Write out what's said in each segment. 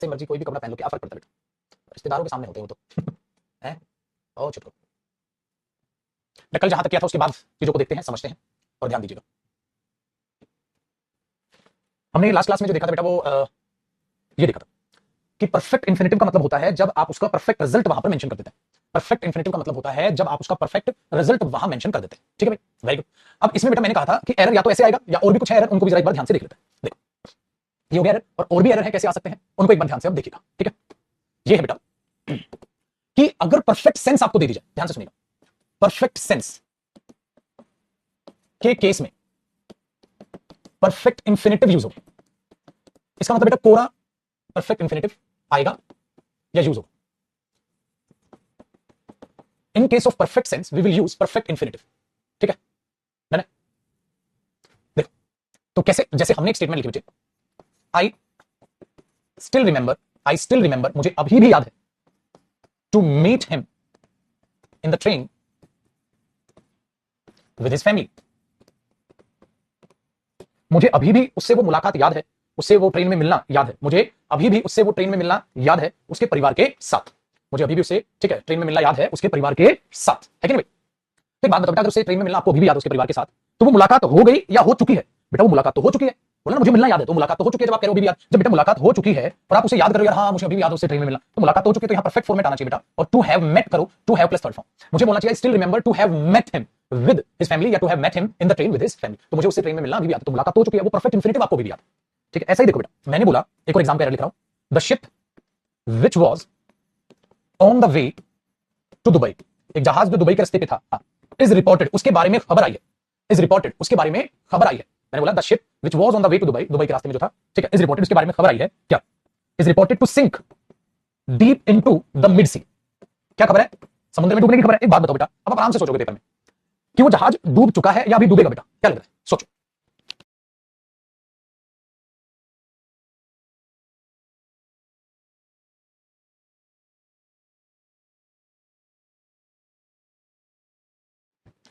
जैसे मर्जी कोई भी कपड़ा पहन लो, क्या फर्क पड़ता है बेटा, रिश्तेदारों के सामने होते हो तो है। ओ छुटको, कल जहां तक किया था उसके बाद चीजों को देखते हैं, समझते हैं और ध्यान दीजिएगा। हमने लास्ट क्लास में जो देखा था बेटा वो ये देखा था कि परफेक्ट इंफिनिटिव का मतलब होता है जब आप उसका परफेक्ट रिजल्ट वहां पर मेंशन कर देते हैं। परफेक्ट इंफिनिटिव का मतलब होता है जब आप उसका परफेक्ट रिजल्ट वहां मेंशन कर देते हैं। ठीक है भाई, वेरी गुड। अब इसमें बेटा मैंने कहा था कि एरर या तो ऐसे आएगा या और भी कुछ है एरर, उनको भी जरा एक बार ध्यान से देख लेते हैं। देखो ये हो गया एरर, और भी एरर है, कैसे आ सकते हैं उनको एक बार ध्यान से अब देखिएगा। ठीक है, ये है बेटा कि अगर परफेक्ट सेंस आपको दे दी जाए, ध्यान से सुनिएगा, परफेक्ट सेंस के केस में परफेक्ट इंफिनिटिव यूज हो, इसका मतलब बेटा कोरा परफेक्ट इंफिनिटिव आएगा या यूज होगा। In case of perfect sense we will use perfect infinitive. ठीक है ना? देखो तो कैसे, जैसे हमने एक स्टेटमेंट लिखी बच्चे, आई स्टिल रिमेंबर, मुझे अभी भी याद है, to meet him in the train with his family, मुझे अभी भी उससे वो मुलाकात याद है, उससे वो ट्रेन में मिलना याद है, मुझे अभी भी उससे वो ट्रेन में मिलना याद है उसके परिवार के साथ, मुझे अभी भी उससे, ठीक है, ट्रेन में मिलना याद है उसके परिवार के साथ, है कि नहीं भाई? तो एक बात बताओ बेटा, अगर उससे ट्रेन में मिलना आपको अभी भी याद है उसके परिवार के साथ, तो वो मुलाकात हो गई या हो चुकी है? बेटा वो मुलाकात तो हो चुकी है, बोला ना मुझे मिलना याद है, तो मुलाकात तो हो चुकी है। जब आप कह रहे हो अभी भी याद, जब बेटा मुलाकात हो चुकी है और आप उसे याद करो यार हाँ मुझे अभी भी याद है उससे ट्रेन में मिलना, तो मुलाकात तो हो चुकी है, तो यहाँ परफेक्ट फॉर्मेट आना चाहिए बेटा। और टू हैव मेट करो, to have plus third form, मुझे बोलना चाहिए still remember to have met him with his family या to have met him in the train with his family, तो मुझे उससे ट्रेन में मिलना अभी भी याद है, तो मुलाकात तो हो चुकी है, वो परफेक्ट इंफिनिटिव आपको भी याद है। ठीक है, ऐसा ही देखो बेटा, मैंने बोला एक और एग्जांपल लिख रहा हूं, the ship which was on the way to Dubai, एक जहाज जो दुबई के रास्ते पे था, इज रिपोर्टेड, उसके बारे में खबर आई है, इज रिपोर्टेड, उसके बारे में खबर आई है। मैंने बोला the ship which was on the way to Dubai, Dubai के रास्ते में जो था, ठीक है, इज रिपोर्टेड, उसके बारे में खबर आई है क्या? Is reported to sink deep into the mid sea, क्या खबर है? समुद्र में डूबने की खबर है। एक बात बताओ बेटा, अब आप आराम से सोचोगे पेपर में कि वो जहाज डूब चुका है या अभी डूबेगा, बेटा क्या लग रहा है? सोचो।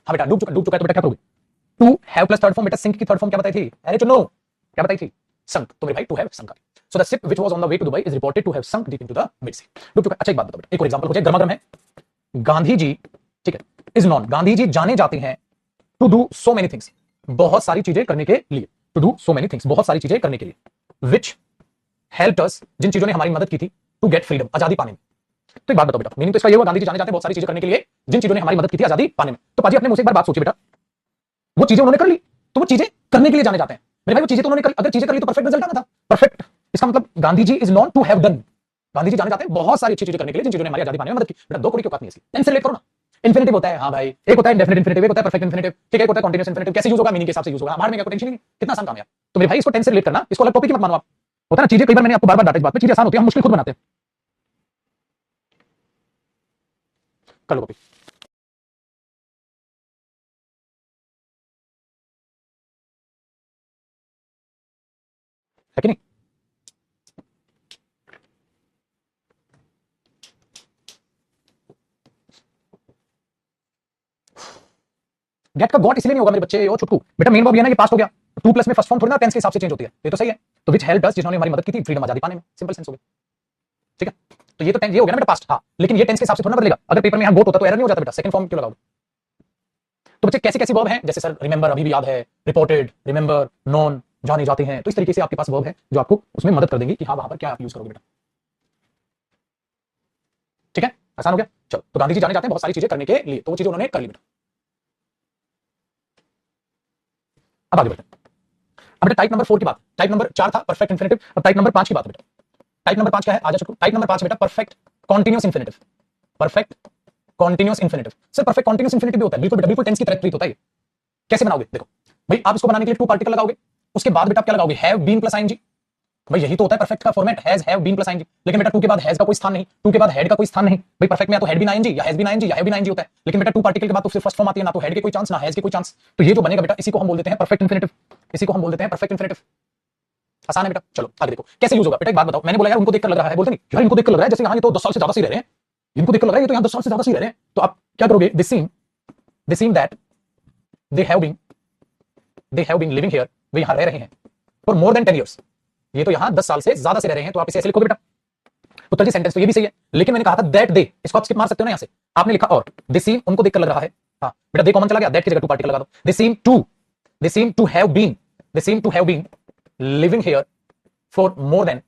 हाँ बेटा डूब चुका है, तो बेटा क्या करोगे? To have plus third form, बेटा सिंक की थर्ड फॉर्म क्या बताई थी? अरे चुनो, क्या बताई थी? संक, तो मेरे भाई to have sunk. So the ship which was on the way to Dubai is reported to have sunk deep into the mid sea, डूब चुका है। अच्छा एक बात बताओ बेटा, एक और एग्जांपल हो जाए, गर्मा गर्म है, गांधी जी, ठीक है, इज नॉन, गांधी जी जाने जाते हैं to do so many things, बहुत सारी चीजें करने के लिए, to do so many things, बहुत सारी चीजें करने के लिए, विच हेल्प्ड अस, जिन चीजों ने हमारी मदद की थी, टू गेट फ्रीडम, आजादी पाने में। तो एक बात बताओ बेटा, मीनिंग तो इसका ये हुआ, गांधी जी जाने जाते हैं बहुत सारी चीजें करने के लिए, जिन चीजों ने हमारी मदद की थी आजादी पाने में। तो पाजी अपने मुझसे एक बार बात सोचिए बेटा, वो चीजें उन्होंने कर ली, तो वो चीजें करने के लिए जाने जाते हैं मेरे भाई, वो चीजें तो उन्होंने कर, अगर चीजें कर ली तो परफेक्ट रिजल्ट आना था, परफेक्ट। इसका मतलब Gandhi ji is known to have done, Gandhi ji जाने जाते हैं बहुत सारी अच्छी चीजें करने के लिए जिन चीजों ने हमारी आजादी पाने में मदद की। बेटा दो कोड़ी की औकात नहीं है इसकी, टेंस से रिलेट करो ना। इंफिनिटिव होता है, हाँ भाई, एक होता है इंडेफिनिट इंफिनिटिव, एक होता है परफेक्ट इंफिनिटिव, ठीक है, एक होता है कंटीन्यूअस इंफिनिटिव, कैसे यूज होगा मीनिंग के हिसाब से यूज होगा, हमारे में क्या टेंशन नहीं, कितना आसान काम है। तो मेरे भाई इसको टेंस से रिलेट करना, इसको अलग टॉपिक ही मत मानो आप, होता है ना चीजें, कई बार मैंने आपको बार बार डांटा इस बात में, चीजें आसान होती है, हम मुश्किल खुद बनाते हैं। कर लो कॉपी, है कि नहीं? गेट का गॉट इसलिए नहीं होगा मेरे बच्चे, ओ छुटकू बेटा, मेन वर्ब ये ना कि पास्ट हो गया, टू प्लस में फर्स्ट फॉर्म थोड़ी ना टेंस के हिसाब से चेंज होती है, ये तो सही है। तो विच हेल्प्ड अस, जिन्होंने हमारी मदद की थी फ्रीडम, आजादी पाने में, सिंपल सेंस हो गया। ठीक है, तो ये तो ये हो गया ना बेटा पास्ट, हाँ, लेकिन ये टेंस के हिसाब से थोड़ा ना बदलेगा, अगर पेपर में यहाँ गोट होता तो एरर नहीं हो जाता बेटा, सेकंड फॉर्म क्यों लगाओगे? तो बच्चे कैसे कैसे वर्ब हैं, जैसे सर रिमेंबर अभी भी याद है, रिपोर्टेड, रिमेंबर, नॉन जाने जाते हैं, तो इस तरीके से आपके पास वर्ब है जो आपको उसमें मदद कर देंगे कि हाँ वहां पर क्या आप यूज करोगे बेटा। ठीक है, आसान हो गया। चलो, तो गांधी जी जाने जाते हैं बहुत सारी चीजें करने के लिए, तो वो चीजें उन्होंने कर ली बेटा। अब आगे बढ़ते हैं। अब बेटा टाइप नंबर 4 की बात, टाइप नंबर 4 था परफेक्ट इंफिनिटिव, अब टाइप नंबर 5 की बात बेटा। टाइप नंबर 5 क्या है, आ जा, टाइप नंबर 5 बेटा perfect continuous infinitive, perfect continuous infinitive. Sir perfect continuous infinitive भी होता है, बिल्कुल बेटा, बिल्कुल टेंस की तरह ट्रीट होता है। कैसे बनाओगे देखो भाई, आप इसको बनाने के लिए टू पार्टिकल लगाओगे, उसके बाद बेटा आप क्या लगाओगे, हैव बीन प्लस आईएनजी, भाई यही तो होता है परफेक्ट का format, has have been plus ING. लेकिन बेटा टू के बाद हैज का कोई स्थान नहीं, टू के बाद हेड का कोई स्थान नहीं, भाई परफेक्ट में या तो हेड बीन आईएनजी या हैज बीन आईएनजी या हैव बीन आईएनजी होता है, लेकिन बेटा टू पार्टिकल के बाद तो सिर्फ फर्स्ट फॉर्म आती है, ना तो हेड के कोई चांस ना हैज के कोई चांस, तो ये जो बनेगा बेटा इसी को हम बोल देते हैं परफेक्ट इंफिनिटिव, इसी को हम बोल देते हैं परफेक्ट इंफिनिटिव। आसान है बेटा, चलो आगे देखो कैसे यूज होगा बेटा। एक बात बताओ, मैंने बोला यार उनको देखकर लग रहा है, बोलते नहीं यार इनको देखकर लग रहा है जैसे यहाँ ये तो 10 साल से ज्यादा सही रह रहे हैं, इनको देखकर लग रहा है ये तो यहाँ 10 साल से ज्यादा सही रह रहे हैं, तो आप क्या करोगे, they seem that they have been living here, वे यहाँ रह रहे हैं फॉर मोर देन 10 इयर्स, ये तो यहाँ 10 साल से ज्यादा से रह रहे हैं, तो आप इसे ऐसे लिखोगे बेटा, उत्तर जी सेंटेंस तो ये भी सही है, लेकिन मैंने कहा था दैट दे, इसको आप स्किप मार सकते हो ना, यहां से आपने लिखा और दे सीम, उनको देखकर लग रहा है। हाँ बेटा दे कॉमन चला गया, दैट की जगह टू पार्टिकल लगा दो। They seem to have been, they seem to have been living here for more than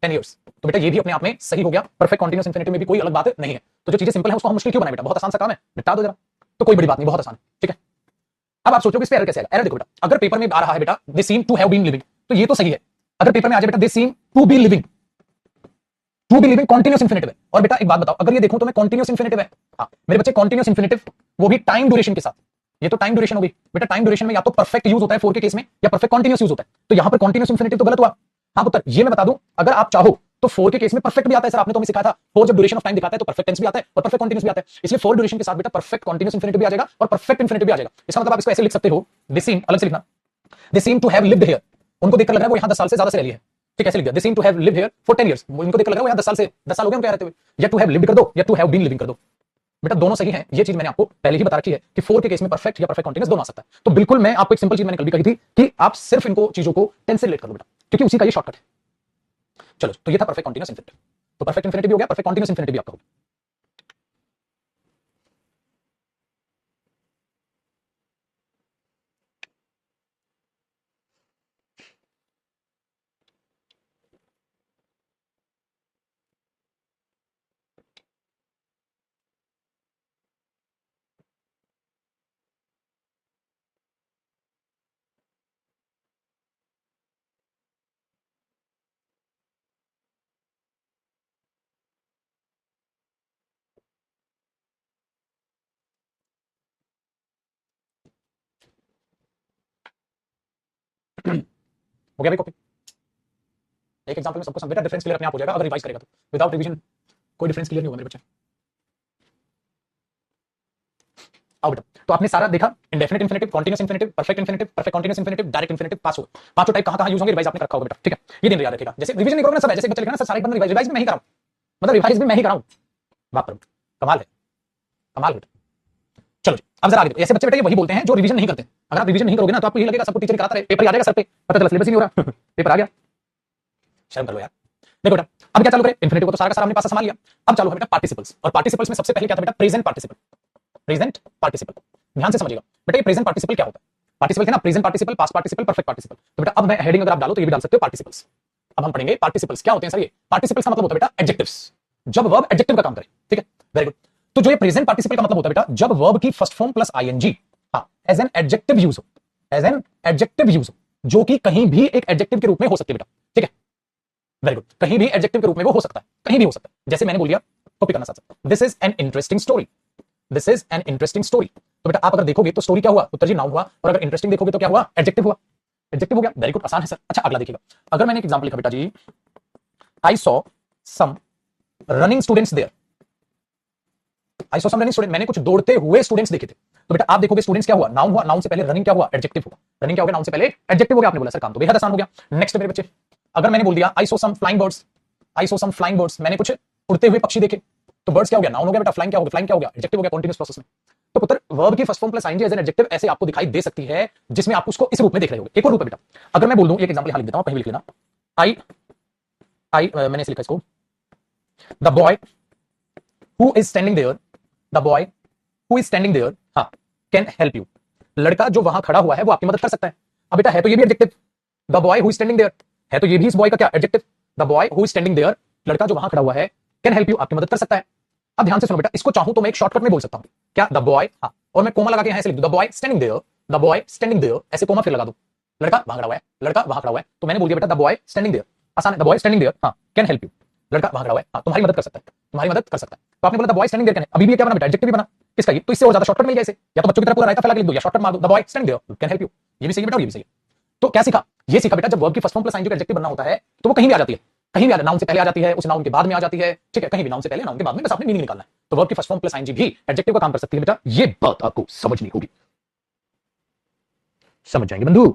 10 years। तो बेटा ये भी अपने आप में सही हो गया, परफेक्ट कॉन्टिन्यूअस इंफिनिटिव में भी कोई अलग बात नहीं है। तो जो चीजें सिंपल है उसको हम मुश्किल क्यों बनाए बेटा, बहुत आसान सा काम है, निपटा दो जरा। तो कोई बड़ी बात नहीं, बहुत आसान है, ठीक है। अब आप सोचोगे इस पे एरर कैसे आएगा, एरर देखो बेटा, अगर पेपर में आ रहा है बेटा they seem to have been living, तो ये तो सही है। अगर पेपर में आ जाए बेटा they seem to be living, to be living continuous infinitive है, और बेटा एक बात बताओ, अगर ये देखूं तो मैं कॉन्टिन्यूअस इंफिनिटिव है, हाँ मेरे बच्चे कॉन्टिन्यूअस इंफिनिटिव, वो भी टाइम ड्यूरेशन के साथ। ये तो टाइम ड्यूरेशन हो गई बेटा, टाइम ड्यूरेशन में या तो परफेक्ट यूज होता है फोर के केस में, या परफेक्ट कॉन्टिन्यूअस यूज होता है, तो यहां पर कॉन्टिन्यूअस इंफिनिटिव तो गलत हुआ। हाँ पुत्र ये मैं बता दूं, अगर आप चाहो तो फोर के केस में परफेक्ट भी आता है सर, आपने तो हमें सिखाया था, फोर जब ड्यूरेशन ऑफ टाइम दिखाता है तो परफेक्ट टेंस भी आता है और परफेक्ट कॉन्टिन्यूअस भी आता है, इसलिए फोर ड्यूरेशन के साथ बेटा परफेक्ट कॉन्टिन्यूअस इंफिनिटिव भी आ जाएगा और परफेक्ट इंफिनिटिव भी आ जाएगा। इसका मतलब आप इसको ऐसे लिख सकते हो, दे सीम अलग से लिखना, they seem to have lived here, उनको देखकर लग रहा है वो यहां 10 साल से ज्यादा से रह रही है, ठीक है ऐसे लिख दिया, they seem to have lived here for 10 years, इनको देखकर लग रहा है वो यहां 10 साल से 10 साल हो गए उनको रहते हुए, या टू हैव लिव्ड कर दो या टू हैव बीन लिविंग कर दो, बेटा दोनों सही है। ये चीज मैंने आपको पहले ही बता रखी है कि फोर के केस में परफेक्ट या परफेक्ट कॉन्टिन्यूअस दोनों आ सकता है। तो बिल्कुल मैं आपको एक सिंपल चीज मैंने कल भी कही थी कि आप सिर्फ इनको चीजों को टेंस से रिलेट कर लो बेटा, क्योंकि उसी का ये शॉर्टकट है। चलो तो ये था परफेक्ट कॉन्टिन्यूअस इंफिनिटिव, तो परफेक्ट इंफिनिटिव भी हो गया, परफेक्ट कॉन्टिन्यूअस इंफिनिटिव भी आपका हो गया। हो गया भाई कॉपी, एक एग्जांपल में सबको समझ बेटा, डिफरेंस क्लियर अपने आप हो जाएगा अगर रिवाइज करेगा तो, विदाउट रिवीजन कोई डिफरेंस क्लियर नहीं होगा मेरे बच्चे। आओ बेटा, तो आपने सारा देखा, indefinite infinitive, continuous infinitive, perfect infinitive, perfect continuous infinitive, direct infinitive, pass हो। पांचों टाइप कहां-कहां यूज होंगे रिवाइज आपने कर रखा होगा बेटा, ठीक है। ये दिन याद रखिएगा, जैसे रिवीजन नहीं करोगे ना सब है, जैसे बच्चे लिखना सर सारा एक बार रिवाइज, रिवाइज भी मैं ही कराऊं, मतलब रिवाइज भी मैं ही कराऊं, बात करो, कमाल है, कमाल बेटा। चलो जी अब जरा आगे देखो, ऐसे बच्चे बेटा ये वही बोलते हैं जो रिवीजन नहीं करते। अगर आप रिवीजन नहीं करोगे ना तो आपको ये लगेगा सबको टीचर कराता रहे, पेपर आ जाएगा सर पे, पता चला सिलेबस ही नहीं हो रहा पेपर आ गया, शर्म कर लो यार। देखो बेटा अब क्या चालू करें, इंफिनिटिव को तो सारा का सारा हमने पास संभाल लिया, अब चालू है बेटा पार्टिसिपल्स, और पार्टिसिपल्स में सबसे पहले क्या था बेटा, प्रेजेंट पार्टिसिपल। प्रेजेंट पार्टिसिपल, ध्यान से समझिएगा बेटा, ये प्रेजेंट पार्टिसिपल क्या होता है, पार्टिसिपल थे ना, present participle, past participle, perfect participle. तो बेटा अब मैं हेडिंग अगर आप डालो तो ये भी डाल सकते हो पार्टिसिपल्स। अब हम पढ़ेंगे पार्टिसिपल्स क्या होते हैं सर, ये पार्टिसिपल्स का मतलब होता है बेटा एडजेक्टिव्स, जब वर्ब एडजेक्टिव का काम करे, ठीक है वेरी गुड। तो जो ये प्रेजेंट पार्टिसिपल का मतलब होता है बेटा, जब वर्ब की फर्स्ट फॉर्म प्लस आईएनजी हां एज एन एडजेक्टिव यूज हो, एज एन एडजेक्टिव यूज हो, जो कि कहीं भी एक एडजेक्टिव के रूप में हो सकती है बेटा, ठीक है वेरी गुड, कहीं भी एडजेक्टिव के रूप में वो हो सकता है, कहीं भी हो सकता है, जैसे मैंने बोल दिया, कॉपी करना साथ साथ, this is an interesting story, this is an interesting story. तो बेटा आप अगर देखोगे तो स्टोरी क्या हुआ, उत्तर जी नाउन हुआ, और अगर इंटरेस्टिंग देखोगे तो क्या हुआ, एडजेक्टिव हुआ, एडजेक्टिव हो गया, वेरी गुड, आसान है सर। अच्छा अगला देखिएगा, अगर मैंने एक एग्जांपल लिखा बेटा जी, I saw some running students there, I saw some running student, मैंने कुछ दौड़ते हुए स्टूडेंट्स देखे थे। तो बेटा आप देखोगे स्टूडेंट्स क्या हुआ, नाउन हुआ, नाउन से पहले रनिंग क्या हुआ, एडजेक्टिव हुआ, रनिंग क्या हो गया, नाउन से पहले एडजेक्टिव हो गया, आपने बोला सर काम तो बेहद आसान हो गया। नेक्स्ट मेरे बच्चे, अगर मैंने बोल दिया I saw some flying birds, I saw some flying birds, मैंने कुछ उड़ते हुए पक्षी देखे, तो बर्ड्स क्या हो गया, नाउन हो गया बेटा, फ्लाइंग क्या हो गया, फ्लाइंग क्या हो गया, एडजेक्टिव हो गया कॉन्टिन्यूअस प्रोसेस में। तो पुत्र वर्ब की first form plus ING as an adjective ऐसे आपको दिखाई दे सकती है, जिसमें आप उसको इस रूप में देख रहे हो। एक और रूप है बेटा, अगर मैं बोल दूं, एक एग्जांपल यहां लिख देता हूं, कहीं भी लिख लेना, आई आई मैंने इसे लिखा इसको, the boy who is standing there, the boy who is standing there हाँ कैन हेल्प यू, लड़का जो वहां खड़ा हुआ है वो आपकी मदद कर सकता है। अब बेटा है तो ये भी adjective, the boy who is standing there, है तो ये भी इस बॉय का क्या adjective, the boy who is standing there, लड़का जो वहां खड़ा हुआ है, कैन हेल्प यू आपकी मदद कर सकता है। अब ध्यान से सुनो बेटा, इसको चाहूं तो मैं एक शॉर्टकट में बोल सकता हूं, क्या, द बॉय, हाँ और मैं कोमा लगा के यहां ऐसे लिख दूं, the boy standing there, the boy standing there, ऐसे कोमा फिर लगा दूं, लड़का वहां खड़ा हुआ है, लड़का वहां खड़ा हुआ है, तो मैंने बोल दिया बेटा द बॉय स्टैंडिंग देयर, आसान है, द बॉय स्टैंडिंग देयर हाँ कैन हेल्प यू, लड़का वहां खड़ा हुआ है हाँ तुम्हारी मदद कर सकता है, तुम्हारी मदद कर सकता है। तो आपने बोला the boy standing there can, अभी भी क्या बना बेटा, एडजेक्टिव भी बना, किसका ये, तो इससे और ज्यादा शॉर्टकट मिल जाए इसे, या तो बच्चों की तरह पूरा रायता फैला के लिख दो, या शॉर्टकट मार दो, the boy standing there can help you, ये भी सही है बेटा, ये भी सही है। तो क्या सीखा, ये सीखा बेटा, जब वर्ब की फर्स्ट फॉर्म प्लस आईएनजी का एडजेक्टिव बनना होता है तो वो कहीं भी आ जाती है, कहीं भी आ, नाउन से पहले आ जाती है, उस नाउन के बाद में आ जाती है, ठीक है कहीं भी नाउन से पहले नाउन के बाद में, बस आपने मीनिंग निकालना है। तो वर्ब की फर्स्ट फॉर्म प्लस आईएनजी भी एडजेक्टिव का काम कर सकती है बेटा, ये बात आपको समझनी होगी, समझ जाएंगे बंधु।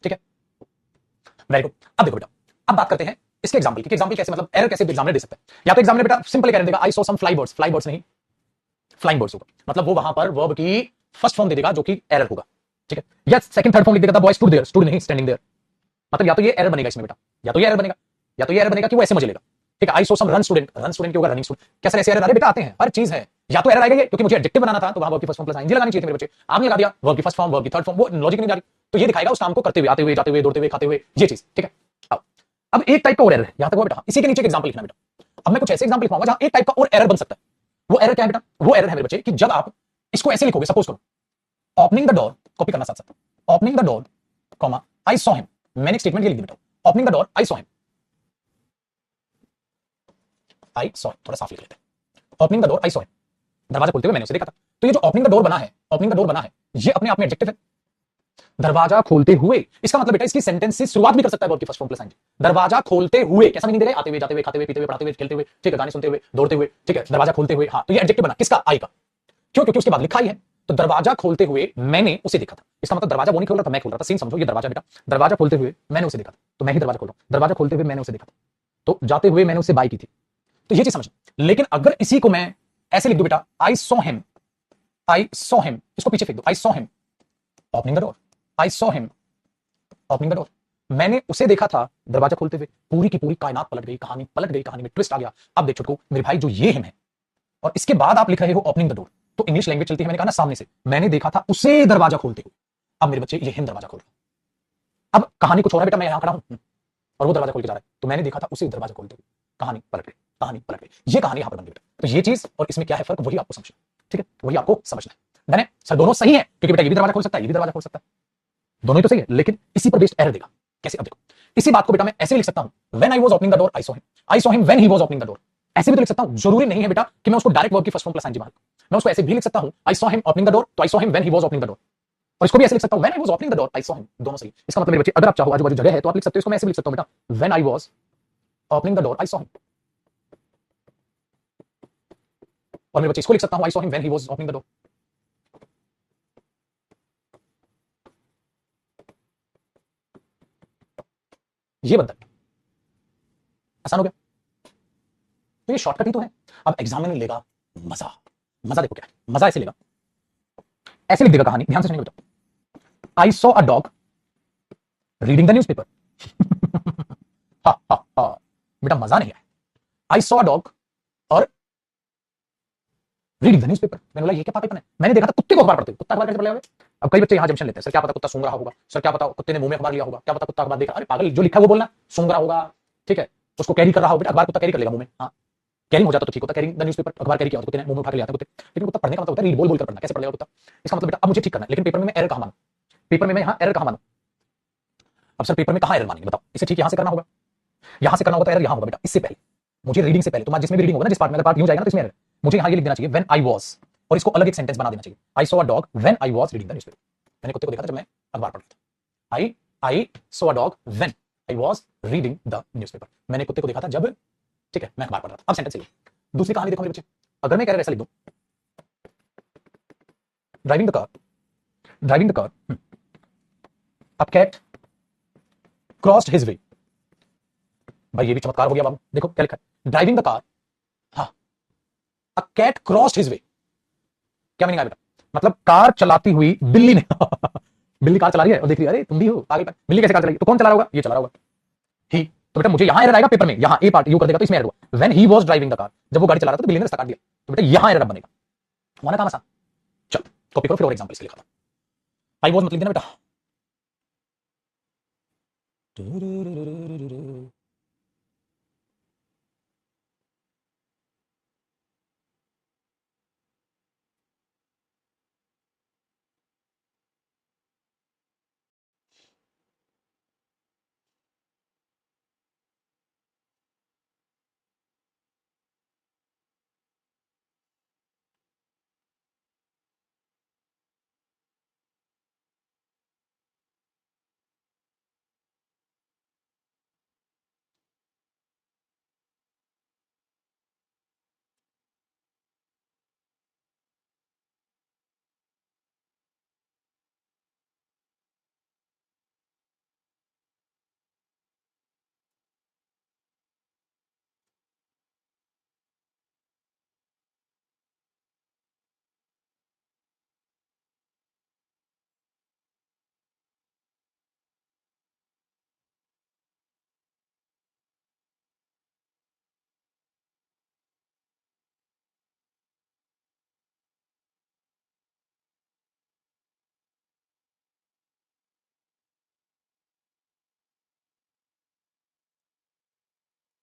ठीक है, वेरी गुड। अब देखो बेटा, अब बात करते हैं इसके एग्जांपल की। एग्जांपल कैसे, मतलब एरर कैसे एग्जामिनर दे सकता है। या तो एग्जामिनर बेटा सिंपल कह देगा I saw some fly birds, fly birds नहीं फ्लाइंग बर्ड्स होगा, मतलब वो वहां पर वर्ब की फर्स्ट फॉर्म दे देगा जो कि एरर होगा, ठीक है। या सेकंड थर्ड फॉर्म लिख देगा the boy stood there, stood नहीं स्टैंडिंग देयर, मतलब या तो ये एरर बनेगा इसमें बेटा, या तो ये एरर बनेगा, या तो ये एरर बनेगा कि वो ऐसे मजे लेगा, ठीक है। I saw some run student, run student क्यों होगा, रनिंग स्टूडेंट, कैसे ऐसे एरर अरे बेटा आते हैं, हर चीज है। या तो एरर आएगा ये क्योंकि मुझे एडजेक्टिव बनाना था तो वहां वर्ब की फर्स्ट फॉर्म प्लस आईएनजी लगानी चाहिए थी मेरे बच्चे, आपने लगा दिया वर्ब की फर्स्ट फॉर्म वर्ब की थर्ड फॉर्म, वो लॉजिक नहीं जा रही, तो ये दिखाएगा उस काम को करते हुए, आते हुए, जाते हुए, दौड़ते हुए, खाते हुए, ये चीज, ठीक है। अब एक टाइप का और एरर है, यहां तक वो बेटा, इसी के नीचे एग्जांपल लिखना बेटा। अब मैं कुछ ऐसे एग्जांपल लिखवाऊंगा जहां एक टाइप का और एरर बन सकता है। वो एरर क्या है बेटा, वो एरर है मेरे बच्चे कि जब आप इसको ऐसे लिखोगे, सपोज करो ओपनिंग द डोर, कॉपी करना साथ साथ, opening the door comma I saw him, मैंने एक स्टेटमेंट ये लिख दी बेटा, opening the door I saw him, I saw, थोड़ा साफ लिख लेते हैं, opening the door I saw him, दरवाजा खोलते हुए मैंने उसे देखा था। तो ये जो ओपनिंग द डोर बना है, ओपनिंग द डोर बना है, ये अपने आप में एडजेक्टिव है, दरवाजा खोलते हुए, इसका मतलब बेटा इसकी सेंटेंस से शुरुआत भी कर सकता है वर्ब की फर्स्ट फॉर्म प्लस आईएनजी। दरवाजा खोलते हुए कैसा मीनिंग दे रहे, आते हुए, जाते हुए, खाते हुए, पीते हुए, पढ़ाते हुए, खेलते हुए, ठीक है, गाने सुनते हुए, दौड़ते हुए, ठीक है, दरवाजा खोलते हुए, हाँ, तो ये एडजेक्टिव बना किसका, आई का, क्यों, क्योंकि उसके बाद लिखा ही है। तो दरवाजा खोलते हुए मैंने उसे देखा था, इसका मतलब दरवाजा वो नहीं खोल रहा था, मैं खोल रहा था, सीन समझो, ये दरवाजा बेटा, दरवाजा खोलते हुए मैंने उसे देखा था, तो मैं ही दरवाजा खोल रहा हूं, दरवाजा खोलते हुए मैंने उसे देखा था, तो जाते हुए मैंने उसे बाय की थी, तो ये चीज समझना। लेकिन अगर इसी को मैं ऐसे लिख दूं बेटा, आई सॉ हिम, आई सॉ हिम, इसको पीछे फेंक दो, आई saw him opening the door, I saw him opening the door, मैंने उसे देखा था दरवाजा खोलते हुए, पूरी की पूरी कायनात पलट गई, कहानी पलट गई, कहानी में ट्विस्ट आ गया। अब देख छोटू मेरे भाई, जो ये हिम है और इसके बाद आप लिख रहे हो ओपनिंग द डोर, तो इंग्लिश लैंग्वेज चलती है, मैंने कहा ना सामने से, मैंने देखा था उसे दरवाजा खोलते हुए, अब मेरे बच्चे ये हिम दरवाजा खोल रहा, अब कहानी कुछ हो रहा है बेटा, मैं यहां खड़ा हूं और वो दरवाजा खोल के जा रहा है, तो मैंने देखा था उसे दरवाजा खोलते हुए, कहानी पलट गई, कहानी पलट गई, ये कहानी यहां पर बन गई बेटा। तो ये चीज और इसमें क्या है फर्क, वही आपको समझना, ठीक है, वही आपको समझना है। मैंने सर दोनों सही है, क्योंकि बेटा ये भी दरवाजा खोल सकता है, ये भी दरवाजा खोल सकता है, दोनों ही तो सही है, लेकिन इसी पर बेस्ड एरर देगा। कैसे, अब देखो, इसी बात को बेटा मैं ऐसे भी लिख सकता हूं, when I was opening the door I saw him when he was opening the door, ऐसे भी तो लिख सकता हूं, जरूरी नहीं है बेटा कि मैं उसको डायरेक्ट वर्ब की फर्स्ट फॉर्म प्लस आईएनजी मान, मैं उसको ऐसे भी लिख सकता हूं, I saw him opening the door, तो I saw him when he was opening the door, और इसको भी ऐसे लिख सकता हूं, when I was opening the door I saw him, दोनों सही। इसका मतलब मेरे बच्चे अगर आप चाहो आजू बाजू जगह है तो आप लिख सकते हो, इसको मैं ऐसे भी लिख सकता हूं बेटा, when I was opening the door I saw him, और मेरे बच्चे इसको लिख सकता हूं, I saw him when he was opening the door, ये बनता है, आसान हो गया। तो ये शॉर्टकट ही तो है। अब एग्जाम में लेगा मजा, मजा देखो क्या है, मजा ऐसे लेगा, ऐसे लिख देगा कहानी, ध्यान से सुनिए बेटा, I saw a dog reading the newspaper, हा हा हा, बेटा मजा नहीं है, आई सॉ अ डॉग और रीडिंग द न्यूज़पेपर, मैंने बोला ये क्या पागलपन है, मैंने देखा था कुत्ते को अखबार पढ़ते हुए, कुत्ता अखबार कैसे पढ़ लेगा। अब कई बच्चे यहां जंक्शन लेते हैं, सर क्या पता कुत्ता सूंघ रहा होगा, सर क्या पता कुत्ते ने मुंह में अखबार लिया होगा, क्या पता कुत्ता अखबार देखा, अरे पागल, जो लिखा है वो बोलना, सूंघ रहा होगा, ठीक है, उसको कैरी कर रहा होगा, बेटा अखबार कुत्ता कैरी कर लेगा मुंह में, हाँ कैरिंग हो जाता तो ठीक होता, कैरिंग द न्यूज़पेपर, अखबार कैरी किया होता, कुत्ते ने मुंह में उठा के लिया था कुत्ते, लेकिन कुत्ता पढ़ने का मतलब होता है रीड बोल बोल कर पढ़ना, कैसे पढ़ लेगा कुत्ता। इसका मतलब बेटा अब मुझे ठीक करना है, लेकिन पेपर में मैं एरर कहां मानूं, पेपर में मैं यहां एरर कहां मानूं, अब सर पेपर में कहां एरर मानेंगे बताओ, इसे ठीक यहां से करना होगा, यहां से करना होगा तो एरर यहां होगा बेटा, इससे पहले मुझे रीडिंग से पहले, तो जिसमें भी रीडिंग होगा ना, जिस पार्ट में, अगर पार्ट यूं जाएगा ना तो इसमें एरर, मुझे यहां ये लिख देना चाहिए व्हेन आई वाज, और इसको अलग एक सेंटेंस बना देना चाहिए, I saw a dog when I was reading the newspaper, मैंने कुत्ते को देखा था जब मैं अखबार पढ़ रहा था, I saw a dog when I was reading the newspaper, मैंने कुत्ते को देखा था जब, ठीक है, मैं अखबार पढ़ रहा था। अब सेंटेंस लिखो, दूसरी कहानी देखो मेरे बच्चे, अगर मैं कह रहा वैसा लिख दूं, driving the car, driving the car, a cat crossed his way, भाई ये भी चमत्कार हो गया बाबू, देखो क्या लिखा है, ड्राइविंग द कार, हाँ, a cat crossed his way, क्या मीनिंग है बेटा, मतलब कार चलाती हुई बिल्ली ने बिल्ली कार चला रही है और देख रही है, अरे तुम भी हो आगे, बिल्ली कैसे कार चलाई, तो कौन चला रहा होगा, ये चला रहा होगा ही, तो बेटा मुझे यहां एरर आएगा पेपर में, यहां ए पार्ट यू कर देगा तो इसमें एरर हुआ, when he was driving the car, जब वो गाड़ी चला रहा था तो बिल्ली ने रास्ता काट दिया, तो बेटा यहां एरर बनेगा, हमारा काम आसान। चलो कॉपी करो, फिर और एग्जांपल से लिखा था, आई वाज मतलब देना बेटा।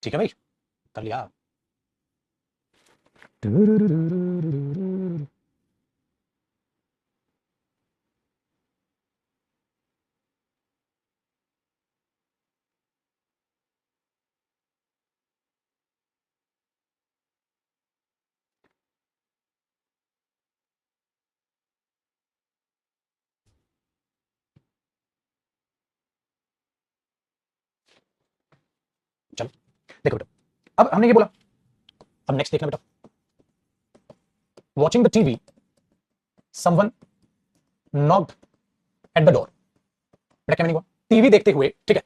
ठीक है भाई, कर लिया। चलो देखो बेटा, अब हमने ये बोला, अब नेक्स्ट देखना बेटा, watching the TV, someone knocked at the door. बेटा क्या मीनिंग हुआ? टीवी देखते हुए, ठीक है,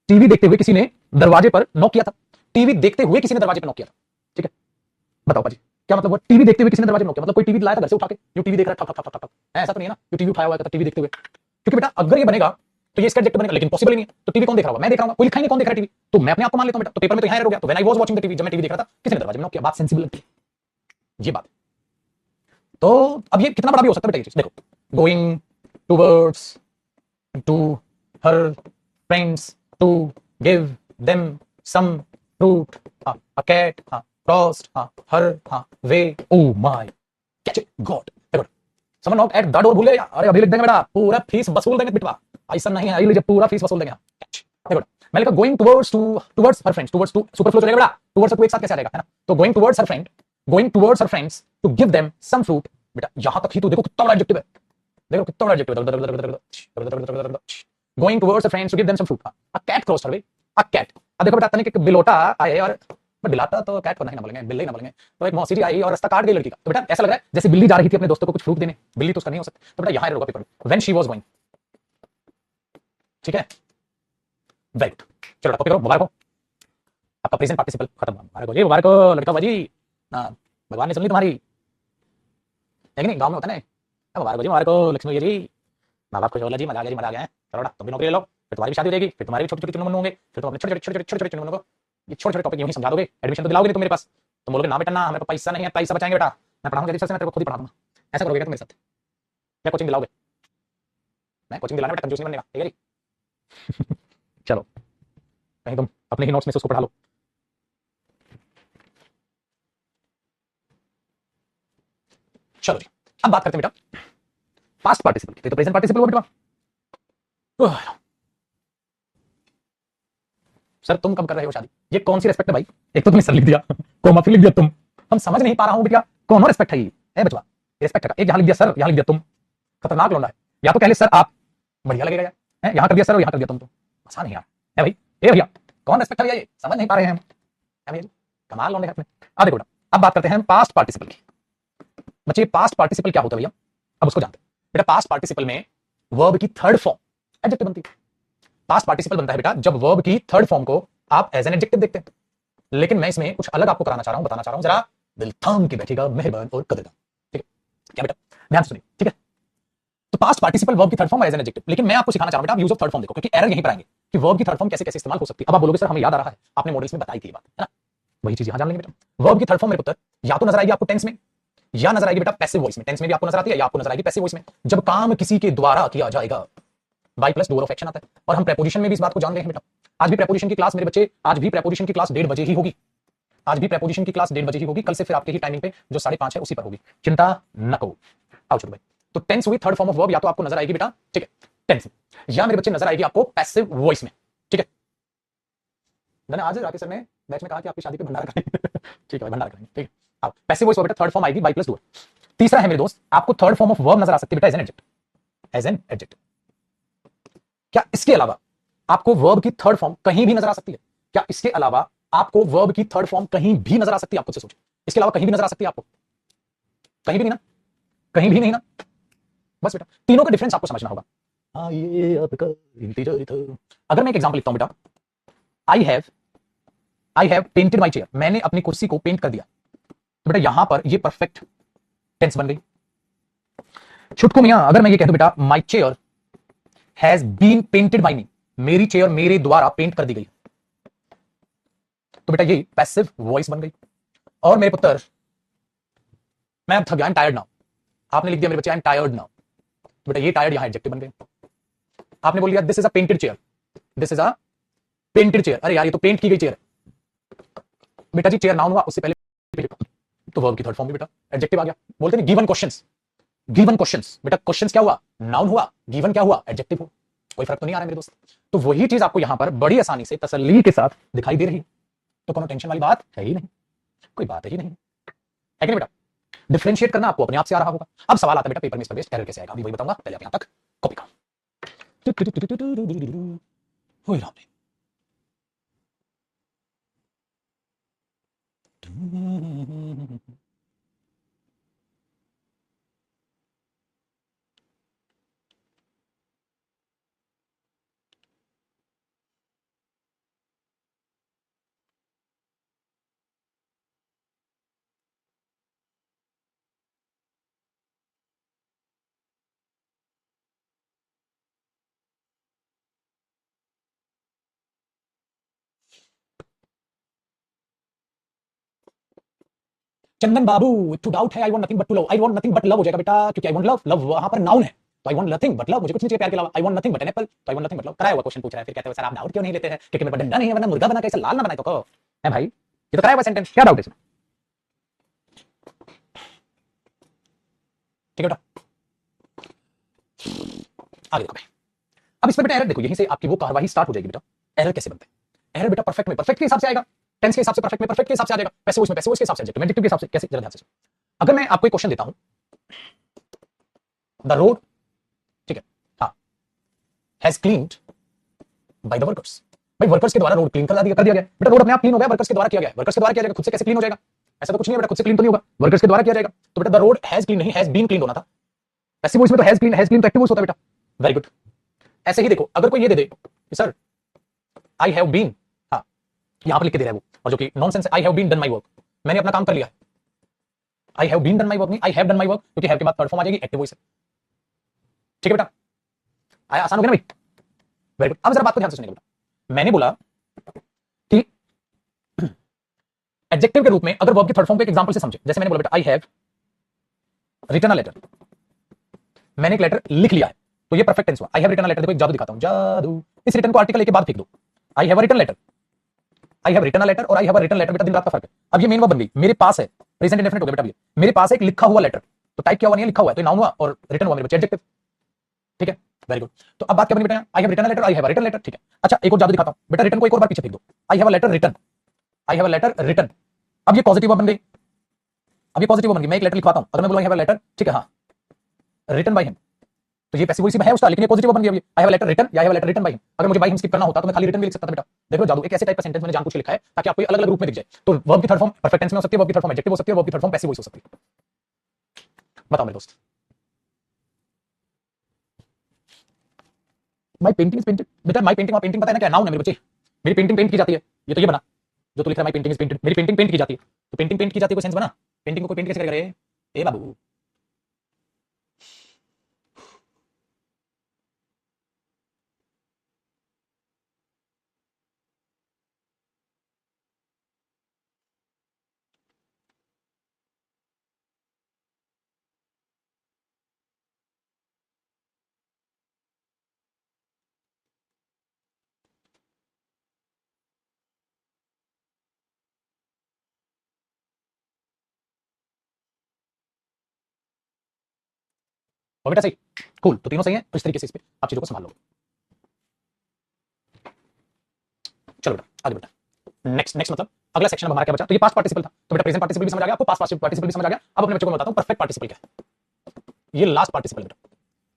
टीवी देखते हुए किसी ने दरवाजे पर नॉक किया था। टीवी देखते हुए किसी ने दरवाजे पर नॉक किया था, ठीक है, बताओ पाजी क्या मतलब हुआ? टीवी देखते हुए किसी ने दरवाजे पर नॉक किया, मतलब कोई टीवी लाया था घर से उठा के, जो टीवी देख रहा है ठक ठक ठक ठक, ऐसा तो नहीं है ना, जो टीवी उठाया हुआ था टीवी देखते हुए, क्योंकि बेटा अगर ये बनेगा तो ये इसका एडजेक्टिव बनेगा, लेकिन पॉसिबल ही नहीं है। तो टीवी कौन देख रहा होगा? मैं देख रहा हूं, कोई लिखा ही नहीं कौन देख रहा है टीवी, तो मैं अपने आप को मान लेता हूं बेटा, तो पेपर में तो यहां एरर हो गया। तो when I was watching the TV, जब मैं टीवी देख रहा था, किसी ने दरवाजे में नॉक किया। बात सेंसिबल लगती है ये बात। तो अब ये कितना बड़ा भी हो सकता है बेटा ये चीज। देखो, going towards to her friends to give them some fruit, a cat, crossed, her, way, oh my, catch it, God। देखो, someone knocked at the door, भूल गए? अरे अभी लिख देंगे बेटा, पूरा फीस वसूल देंगे बिटवा, ऐसा नहीं है, लीजिए पूरा फीस वसूल देंगे। Catch। देखो मैं लिखा going towards her friends, towards to super flow चलेगा बेटा, टूवर्ड्स टू एक साथ कैसे आएगा, है ना? तो going towards her friends to give them some fruit. बेटा यहां तक ही तो देखो कितना बड़ा एडजेक्टिव है, देखो कितना बड़ा adjective. Going towards a friends to give them some fruit, a cat crossed her way, a cat. अब देखो बेटा, तनिक बिलोटा आए और बिलाता तो कैट को नहीं ना बोलेंगे, बिल्ली ना बोलेंगे, तो एक मौसी जी आई और रास्ता काट गई लड़की का। तो बेटा ऐसा लग रहा है जैसे बिल्ली जा रही थी अपने दोस्तों को कुछ फ्रूट देने, बिल्ली तो उसका नहीं हो सकता, तो बेटा यहां होगा पेपर में व्हेन शी वाज गोइंग, ठीक है, वेरी गुड। चलो कॉपी करो, मुबारक हो, आपका प्रेजेंट पार्टिसिपल खत्म। मुबारक हो जी, मुबारक हो लड़का बाजी, भगवान ने सुन ली तुम्हारी, है कि नहीं? गांव में होता है ना, मुबारक हो जी, मुबारक हो लक्ष्मी जी, माँ बाप खुश होला जी, मजा आ गया जी, मजा आ गया है। चलो ना तुम भी नौकरी ले लो, फिर तुम्हारी भी शादी हो जाएगी, फिर तुम्हारे भी छोटे छोटे चुनमुन होंगे, फिर तुम अपने छोटे छोटे चुनमुन को ये छोटे छोटे टॉपिक यूं ही समझा दोगे, एडमिशन तो दिलाओगे नहीं तुम मेरे पास, तुम बोलोगे ना बेटा ना, हमें पैसा नहीं है, पैसा बचाएंगे बेटा, मैं पढ़ाऊंगा जैसे मैं तेरे को खुद ही पढ़ा दूंगा। ऐसा करोगे तुम मेरे साथ? क्या कोचिंग दिलाओगे? मैं कोचिंग दिलाना बेटा, कंजूस नहीं बनने का, ठीक है जी? चलो कहीं तुम अपने ही नोट्स में से उसको पढ़ा लो। चलो जी, अब बात करते हैं बेटा पास्ट पार्टिसिपल की, तो प्रेजेंट पार्टिसिपल हुआ बेटा। सर तुम कब कर रहे हो शादी? ये कौन सी रेस्पेक्ट है भाई? एक तो तुमने सर लिख दिया, कोमा फिर लिख दिया तुम, हम समझ नहीं पा रहा हूं बेटा कौन रेस्पेक्ट है ये, है बचवा रेस्पेक्ट है? एक यहां लिख दिया सर, यहां लिख दिया तुम, खतरनाक लौंडा है। या तो कह ले सर आप, बढ़िया लगेगा यार, है यहां कर दिया सर और यहां कर दिया तुम, तो आसान है यार, है भाई? ए भैया कौन रेस्पेक्ट है भैया, ये समझ नहीं पा रहे हैं हम, है भैया जी? कमाल लौंडे हैं अपने। अब देखो अब बात करते हैं पास्ट पार्टिसिपल की। बच्चे पास्ट पार्टिसिपल क्या होता है भैया, अब उसको जानते हैं बेटा। पास्ट पार्टिसिपल में वर्ब की थर्ड फॉर्म एडजेक्टिव बनती है। पास्ट पार्टिसिपल बनता है बेटा जब वर्ब की थर्ड फॉर्म को आप एज एन एडजेक्टिव देखते हैं। लेकिन मैं इसमें कुछ अलग आपको कराना चाह रहा हूं, बताना चाह रहा हूं, जरा दिल थाम के बैठेगा मेहरबान और कदरदान, ठीक है क्या बेटा? ध्यान से सुनिए, ठीक है? तो पास्ट पार्टिसिपल वर्ब की third form as an adjective, लेकिन मैं आपको सिखाना चाह रहा हूं बेटा, आप यूज ऑफ थर्ड फॉर्म देखो, क्योंकि एरर यहीं पर आएंगे कि वर्ब की थर्ड फॉर्म कैसे कैसे इस्तेमाल हो सकती है। अब आप बोलोगे सर हमें याद आ रहा है, आपने मॉडल्स में बताई थी ये बात, है ना? वही चीज यहां जान लेंगे बेटा। वर्ब की थर्ड फॉर्म मेरे पुत्र या तो नजर आएगी आपको टेंस में, या नजर आएगी बेटा पैसिव वॉइस में। टेंस में भी आपको नजर आती है, या आपको नजर आएगी पैसिव वॉइस में, जब काम किसी के द्वारा किया जाएगा, by plus doer of action आता है। और हम प्रेपोजिशन में भी इस बात को जान गए हैं बेटा। आज भी प्रेपोजिशन की क्लास मेरे बच्चे, आज भी प्रेपोजिशन की क्लास 1:30 बजे ही होगी, आज भी प्रेपोजिशन की क्लास 1:30 बजे ही होगी। कल से फिर आपके ही टाइमिंग पे जो 5:30 है उसी पर होगी, चिंता न करो। आओ छोटू भाई, तो टेंस हुई थर्ड फॉर्म ऑफ वर्ब, या तो आपको नजर आएगी बेटा, ठीक है, टेंस में, या मेरे बच्चे नजर आएगी आपको पैसिव वॉइस में, ठीक है? मैंने आज राकेश सर ने बैच में कहा कि आपकी शादी पे भंडारा करेंगे ठीक है भंडारा करेंगे, ठीक है? अब पैसिव वॉइस बेटा थर्ड फॉर्म आएगी बाई प्लस डूअर। तीसरा है मेरे दोस्त, आपको थर्ड फॉर्म ऑफ वर्ब नजर आ सकती है बेटा as an adjective, as an adjective. क्या इसके अलावा आपको वर्ब की थर्ड फॉर्म कहीं भी नजर आ सकती है? क्या इसके अलावा आपको वर्ब की थर्ड फॉर्म कहीं भी नजर आ सकती है? आप खुद से सोचो, इसके अलावा कहीं भी नजर आ सकती है आपको? कहीं भी नहीं ना, कहीं भी नहीं ना। बस बेटा तीनों का डिफरेंस आपको समझना होगा। ये आपका इंटीजर था। अगर मैं एक एग्जांपल लिखता हूं बेटा, I have painted my chair, मैंने अपनी कुर्सी को पेंट कर दिया, तो बेटा यहां पर ये परफेक्ट टेंस बन गई। छुटकू मियां अगर मैं ये कह दूं बेटा my chair has been painted by me, मेरी चेयर मेरे द्वारा पेंट कर दी गई, तो बेटा ये पैसिव वॉइस बन गई। और मेरे पुत्र मैं अब थक गया, आई एम टायर्ड नाउ, आपने लिख दिया मेरे बच्चे आई एम टायर्ड नाउ, तो बेटा ये टायर्ड यहां एडजेक्टिव बन गए। आपने बोल दिया this is a painted chair, this is a painted chair, अरे यार ये तो पेंट की गई चेयर है, बेटा जी चेयर नाउन हुआ, उससे पहले तो वर्ब की थर्ड फॉर्म भी बेटा एडजेक्टिव आ गया। बोलते नहीं गिवन क्वेश्चंस, गिवन क्वेश्चंस बेटा, क्वेश्चंस क्या हुआ, नाउन हुआ, गिवन क्या हुआ, एडजेक्टिव हुआ। कोई फर्क तो नहीं आ रहा है मेरे दोस्त। तो वही चीज आपको यहां पर बड़ी आसानी से तसल्ली के साथ दिखाई दे रही, तो कोनो टेंशन वाली बात है ही नहीं, कोई बात ही नहीं है कि नहीं बेटा। डिफरेंशिएट करना आपको अपने आप से आ रहा होगा। अब सवाल आता है बेटा पेपर में इस पर बेस्ड एरर कैसे आएगा, अभी वही बताऊंगा, पहले आप यहां तक कॉपी करो। होई राम ने। चंदन बाबू टू डाउट है, I want nothing but to love, I want nothing but love हो जाएगा बेटा, क्योंकि आई वांट लव, लव वहां पर नाउन है, तो I want nothing but love, मुझे कुछ नहीं चाहिए प्यार के अलावा, I want nothing but an apple, तो I want nothing but love. कराया हुआ क्वेश्चन पूछ रहा है, फिर कहते हो सर आप डाउट क्यों नहीं लेते हैं, क्योंकि मेरे पास डंडा नहीं है, वरना मुर्गा बना कैसे लाल ना बनाए तो कहो है भाई, ये तो कराया हुआ सेंटेंस, क्या डाउट है इसमें, ठीक है बेटा। आगे देखो भाई, अब इसमें बेटा एरर देखो, यहीं से आपकी वो कार्यवाही स्टार्ट हो जाएगी बेटा। एरर कैसे बनते हैं, एरर बेटा परफेक्ट में परफेक्ट के हिसाब से आएगा, टेंस के हिसाब से परफेक्ट में परफेक्ट के हिसाब से आ जाएगा, पैसिव में पैसिव के हिसाब से, एडजेक्टिव में एडजेक्टिव के हिसाब से। कैसे, जरा ध्यान से। अगर मैं आपको एक क्वेश्चन देता हूं, द रोड, ठीक है, हाँ, has cleaned by the workers, भाई वर्कर्स के द्वारा रोड क्लीन कर दिया गया बेटा, रोड अपने आप क्लीन हो गया, वर्कर्स के द्वारा किया गया, वर्कर्स के द्वारा किया जाएगा, खुद से कैसे क्लीन हो जाएगा, ऐसा तो कुछ नहीं है बेटा, खुद से क्लीन तो नहीं होगा, वर्कर्स के द्वारा किया जाएगा, तो बेटा द रोड हैज क्लीन नहीं, हैज बीन क्लीन होना था, पैसिव वॉइस में तो हैज क्लीन तो एक्टिव वॉइस होता है बेटा, वेरी गुड। ऐसे ही देखो, अगर कोई ये दे दे सर आई हैव बीन, हाँ यहां पर लिख के दे रहा है वो, और जो कि नॉनसेंस है, I have been done my work, मैंने अपना काम कर लिया, I have been done my work नहीं, I have done my work, क्योंकि हैव के बाद थर्ड फॉर्म आ जाएगी, एक्टिव वॉइस है, ठीक है बेटा, आया, आसान हो गया ना भाई, वेरी गुड। अब जरा बात को ध्यान से सुनिएगा बेटा, मैंने बोला कि एडजेक्टिव के रूप में अगर वर्ब की थर्ड फॉर्म को एक एग्जांपल से समझे, जैसे मैंने बोला बेटा I have written a letter, मैंने एक लेटर लिख लिया है, तो ये परफेक्ट टेंस हुआ, I have written a letter. देखो एक जादू दिखाता हूं, जादू, इस रिटन को आर्टिकल के बाद फेंक दो, I have written letter, I have written a letter और आई हैव रिटन लेटर, बेटा दिन रात का फर्क है। अब ये मेन वर्ब बन गई, मेरे पास है, प्रेजेंट इंडेफिनिट हो गया बेटा, ये मेरे पास एक लिखा हुआ लेटर, तो टाइप किया हुआ नहीं है, लिखा हुआ है, तो नाउन हुआ, और रिटन हुआ मेरे बच्चे एडजेक्टिव, ठीक है, वेरी गुड। तो अब बात क्या बनी बेटा, I have written a letter, I have written letter, ठीक है। अच्छा एक और जादू दिखाता हूं बेटा, रिटन को एक और बार पीछे फेंक दो, I have a letter written, I have a letter written, अब ये पॉजिटिव वर्ब बन गई, अब ये पॉजिटिव बन गई, मैं एक लेटर लिखवाता हूं, अगर मैं बोला आई हैव अ लेटर, ठीक है, हाँ रिटन बाय हिम, तो ये पैसिव वॉइस है उसका, लेकिन ये पॉजिटिव बन गया, I have a letter written या I have a letter written by him. अगर मुझे बाय हिम स्किप करना होता तो मैं खाली रिटन भी लिख सकता था बेटा। देख लो जादू, एक ऐसे टाइप का सेंटेंस मैंने जानबूझ के लिखा है ताकि आपको अलग अलग रूप में दिख जाए। तो वर्ब की थर्ड फॉर्म परफेक्ट टेंस में हो सकती है, वर्ब की थर्ड फॉर्म एडजेक्टिव हो सकती है, वर्ब की थर्ड फॉर्म पैसिव वॉइस हो सकती है। बताओ मेरे दोस्त, माय पेंटिंग इज पेंटेड, बेटा माय पेंटिंग, और पेंटिंग पता है ना क्या, नाउन है मेरे बच्चे, मेरी पेंटिंग पेंट की जाती है, ये तो ये बना जो तू लिख रहा है, माय पेंटिंग इज पेंटेड, मेरी पेंटिंग पेंट की जाती है, तो पेंटिंग पेंट की जाती है, कोई सेंस बना, पेंटिंग को कोई पेंट कैसे करेगा रे, ए बाबू। और बेटा सही, कूल, तो तीनों सही है, तो इस तरीके से इस पे आप चीजों को संभाल लो। चलो बेटा आगे बेटा, नेक्स्ट नेक्स्ट मतलब अगला सेक्शन हमारा क्या बचा, तो ये पास्ट पार्टिसिपल था, तो बेटा प्रेजेंट पार्टिसिपल भी समझ आ गया आपको, पास्ट पार्टिसिपल भी समझ आ गया। अब अपने बच्चों को बताता हूं परफेक्ट पार्टिसिपल क्या है, ये लास्ट पार्टिसिपल बेटा।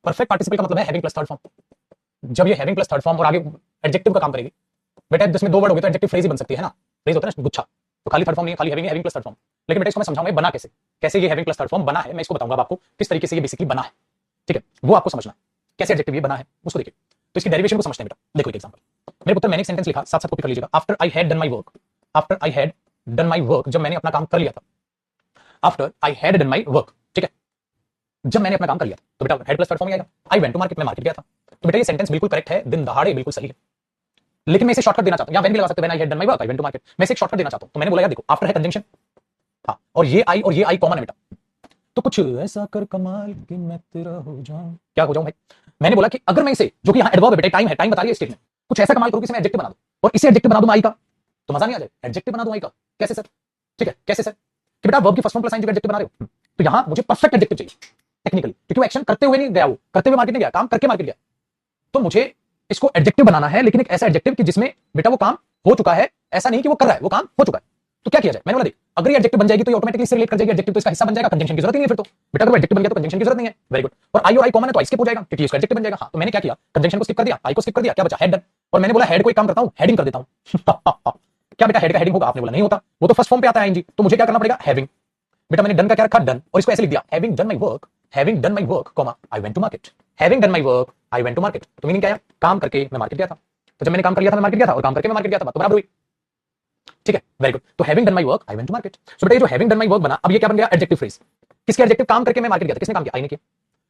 परफेक्ट पार्टिसिपल का मतलब है हैविंग प्लस थर्ड फॉर्म, जब ये हैविंग प्लस थर्ड फॉर्म और आगे एडजेक्टिव का काम करेगी बेटा, जिसमें दो वर्ड हो गए तो एडजेक्टिव फ्रेज ही बन सकती है ना, फ्रेज होता है ना गुच्छा, तो खाली थर्ड फॉर्म नहीं, खाली हैविंग प्लस थर्ड फॉर्म। लेकिन बेटा इसको मैं समझाऊंगा बना कैसे, कैसे ये हैविंग प्लस थर्ड फॉर्म बना है, मैं इसको बताऊंगा आपको किस तरीके से ये बेसिकली बना है, ठीक है, वो आपको समझना कैसे एडजेक्टिव ये बना है उसको देखिए। तो इसकी डेरिवेशन को समझते हैं बेटा, देखो एक एग्जांपल, मेरे पुत्र मैंने एक सेंटेंस लिखा, साथ साथ कॉपी कर लीजिएगा, after I had done my work, after I had done my work, जब मैंने अपना काम कर लिया था, after I had done my work, ठीक है, जब मैंने अपना काम कर लिया था, तो बेटा हेड प्लस थर्ड फॉर्म आएगा, आई वेंट टू मार्केट, में मार्केट गया था, तो बेटा ये सेंटेंस बिल्कुल करेक्ट है, दिन दहाड़े बिल्कुल सही है, लेकिन मैं इसे शॉर्टकट देना चाहता हूं, या व्हेन भी लगा सकते हैं, when I had done my work I went to market, मैं इसे शॉर्टकट देना चाहता हूं, तो मैंने बोला यार देखो आफ्टर है कंजंक्शन, हाँ, और ये आई कॉमन है बेटा, तो कुछ ऐसा कर कमाल कि मैं तेरा हो जाऊं, क्या हो जाऊं भाई, मैंने बोला कि अगर मैं इसे, जो कि यहां एडवर्ब है बेटा, टाइम है, टाइम बता रही है स्टेटमेंट, कुछ ऐसा कमाल करूं कि इसे मैं एडजेक्टिव बना दूं, और इसे एडजेक्टिव बना दूं आई का, तो मजा नहीं आ जाए, एडजेक्टिव बना दूं आई का, कैसे सर? ठीक है, कैसे सर? कि बेटा वर्ब की फर्स्ट फॉर्म प्लस आईएनजी का एडजेक्टिव बना रहे हो, तो यहां मुझे परफेक्ट एडजेक्टिव चाहिए टेक्निकली, क्योंकि वो एक्शन करते हुए नहीं गया, वो करते हुए मार्केट नहीं गया, काम करके मार्केट गया। तो मुझे इसको एडजेक्टिव बनाना है, लेकिन एक ऐसा एडजेक्टिव कि जिसमें बेटा वो काम हो चुका है, ऐसा नहीं कि वो कर रहा है, वो काम हो चुका है। तो क्या किया जाए? मैंने बोला देख, अगर ये एडजेक्टिव बन जाएगी तो ये ऑटोमेटिकली इससे रिलेट कर जाएगी, एडजेक्टिव तो इसका हिस्सा बन जाएगा, कंजंक्शन की जरूरत ही नहीं है फिर तो। बेटा अगर वो एडजेक्टिव बन गया तो कंजंक्शन की जरूरत नहीं है। Very good. और आई और आई कॉमन है तो आई स्किप हो जाएगा, क्योंकि इसका एडजेक्टिव बन जाएगा। हाँ, तो मैंने क्या किया, कंजंक्शन को स्किप कर दिया, आई को स्किप कर दिया, क्या बचा? Head done. और मैंने बोला हेड को एक काम करता हूं, हेडिंग कर देता हूं। क्या बेटा हेड का हेडिंग होगा? आपने बोला नहीं होता, वो तो फर्स्ट फॉर्म पे आता है आईएनजी। तो मुझे क्या करना पड़ेगा? हैविंग। बेटा मैंने डन का क्या रखा? डन। और इसको ऐसे लिख दिया, having done my work, having done my work, comma I went to market, having done my work I went to market. तो मीनिंग क्या है? काम करके मैं मार्केट गया था। तो जब मैंने काम कर लिया था मैं मार्केट गया था, और काम करके मैं मार्केट गया था, बात तो बराबर हुई। ठीक है, वेरी गुड। तो having done my work I went to market. So बेटा ये जो हैविंग डन माय वर्क बना, अब ये क्या बन गया? Adjective phrase. किसके एडजेक्टिव? काम करके मैं मार्केट गया था। किसने काम किया? आई ने किया।